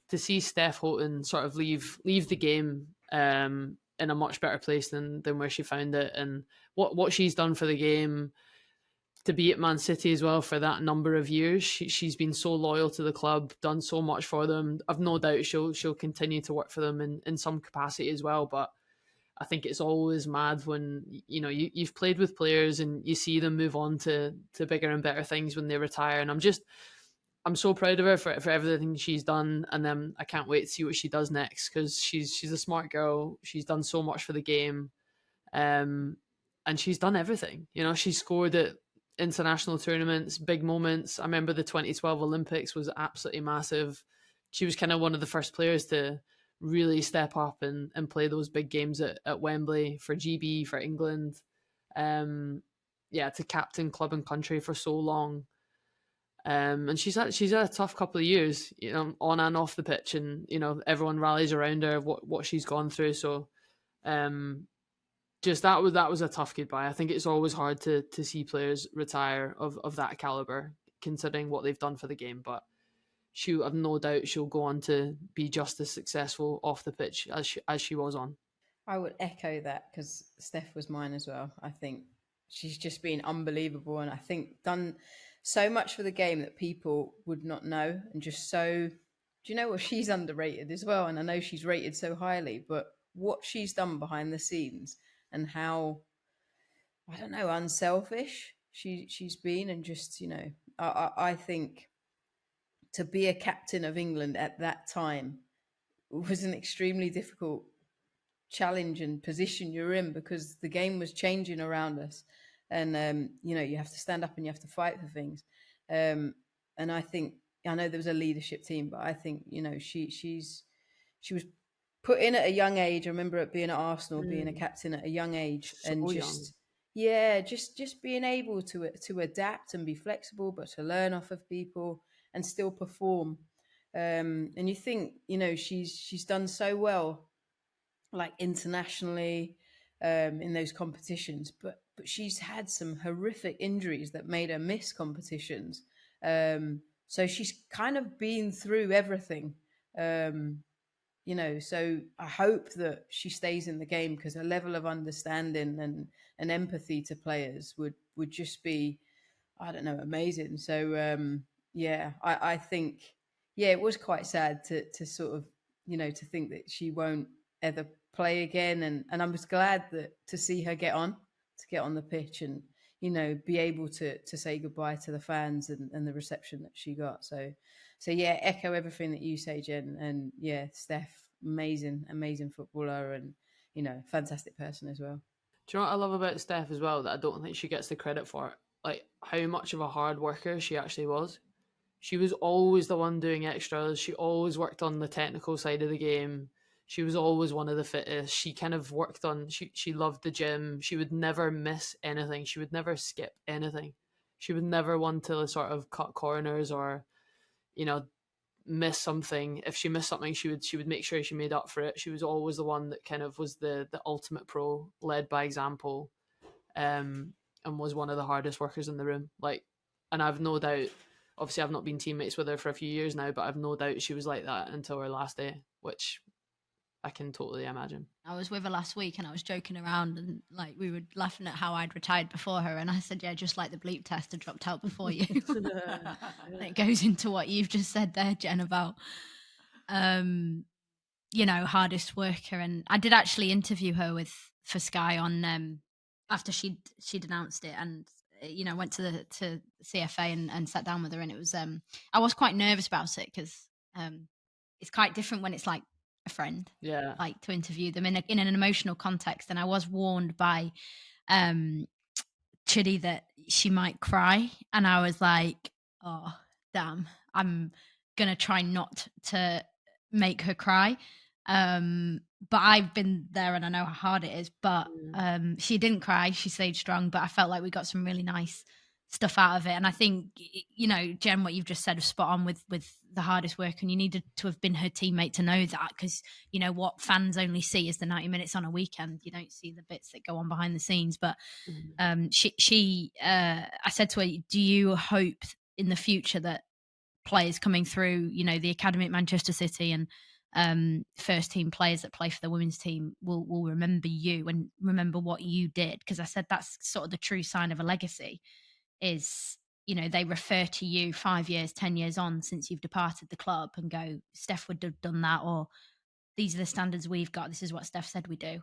to see Steph Houghton sort of leave the game in a much better place than where she found it, and what she's done for the game, to be at Man City as well for that number of years. She's been so loyal to the club, done so much for them. I've no doubt she'll continue to work for them in some capacity as well. But I think it's always mad when you've played with players and you see them move on to bigger and better things when they retire. And I'm so proud of her for everything she's done, and then I can't wait to see what she does next, because she's a smart girl. She's done so much for the game, and she's done everything. She's scored at international tournaments, big moments. I remember the 2012 Olympics was absolutely massive. She was kind of one of the first players to really step up and play those big games at Wembley for GB, for England. To captain club and country for so long. And she's had a tough couple of years, on and off the pitch, and everyone rallies around her, what she's gone through. So, just that was a tough goodbye. I think it's always hard to see players retire of that caliber, considering what they've done for the game. But I've no doubt she'll go on to be just as successful off the pitch as she was on. I would echo that, because Steph was mine as well. I think she's just been unbelievable, and I think done so much for the game that people would not know. And just so, do you know what, she's underrated as well, and I know she's rated so highly, but what she's done behind the scenes and how, I don't know, unselfish she's been, and just, I think to be a captain of England at that time was an extremely difficult challenge and position you're in, because the game was changing around us, and you have to stand up and you have to fight for things, and I think, I know there was a leadership team, but I think she was put in at a young age. I remember it being at Arsenal, being a captain at a young age, So and just being able to adapt and be flexible, but to learn off of people and still perform. And you think, she's done so well, like internationally, in those competitions, but she's had some horrific injuries that made her miss competitions. So she's kind of been through everything. So I hope that she stays in the game, because her level of understanding and empathy to players would just be, I don't know, amazing. So I think, it was quite sad to sort of, to think that she won't ever play again, and I was glad to see her get on the pitch and be able to say goodbye to the fans and the reception that she got. So echo everything that you say, Jen. And Steph, amazing footballer, and fantastic person as well. Do you know what I love about Steph as well, that I don't think she gets the credit for? Like, how much of a hard worker she actually was. She was always the one doing extras. She always worked on the technical side of the game. She was always one of the fittest. She kind of worked on, she loved the gym. She would never miss anything. She would never skip anything. She would never want to sort of cut corners or, miss something. If she missed something, she would make sure she made up for it. She was always the one that kind of was the ultimate pro, led by example, and was one of the hardest workers in the room. Like, and I've no doubt, obviously I've not been teammates with her for a few years now, but I've no doubt she was like that until her last day, which I can totally imagine. I was with her last week and I was joking around, and like we were laughing at how I'd retired before her, and I said, yeah, just like the bleep test, I dropped out before you. It goes into what you've just said there, Jen, about hardest worker. And I did actually interview her for Sky on after she'd announced it, and went to CFA and sat down with her, and it was I was quite nervous about it, because it's quite different when it's like a friend, like to interview them in an emotional context. And I was warned by Chidi that she might cry, and I was like, oh damn, I'm gonna try not to make her cry, but I've been there and I know how hard it is. But she didn't cry, she stayed strong, but I felt like we got some really nice stuff out of it. And I think, Jen, what you've just said was spot on with the hardest work, and you needed to have been her teammate to know that, because what fans only see is the 90 minutes on a weekend. You don't see the bits that go on behind the scenes. But I said to her, do you hope in the future that players coming through, you know, the academy at Manchester City and first team players that play for the women's team will remember you and remember what you did. Because I said that's sort of the true sign of a legacy is, you know, they refer to you 5 years, 10 years on since you've departed the club and go, Steph would have done that, or these are the standards we've got. This is what Steph said we do.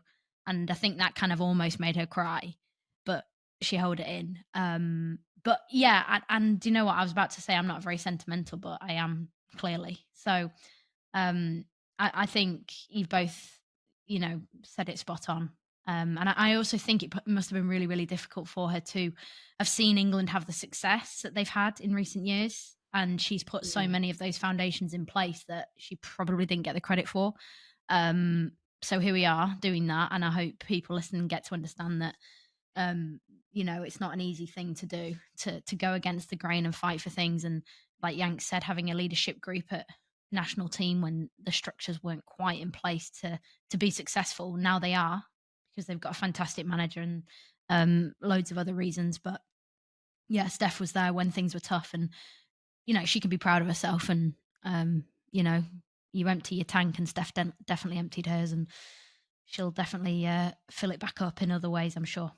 And I think that kind of almost made her cry, but she held it in. But yeah, and you know what I was about to say? I'm not very sentimental, but I am clearly. So I think you've both, you know, said it spot on. And I also think it must have been really, really difficult for her to have seen England have the success that they've had in recent years. And she's put so many of those foundations in place that she probably didn't get the credit for. So here we are doing that. And I hope people listening get to understand that, you know, it's not an easy thing to do, to go against the grain and fight for things. And like Yank said, having a leadership group at national team when the structures weren't quite in place to be successful. Now they are, because they've got a fantastic manager and loads of other reasons. But yeah, Steph was there when things were tough, and you know, she can be proud of herself. And you know, you empty your tank, and Steph definitely emptied hers, and she'll definitely fill it back up in other ways, I'm sure.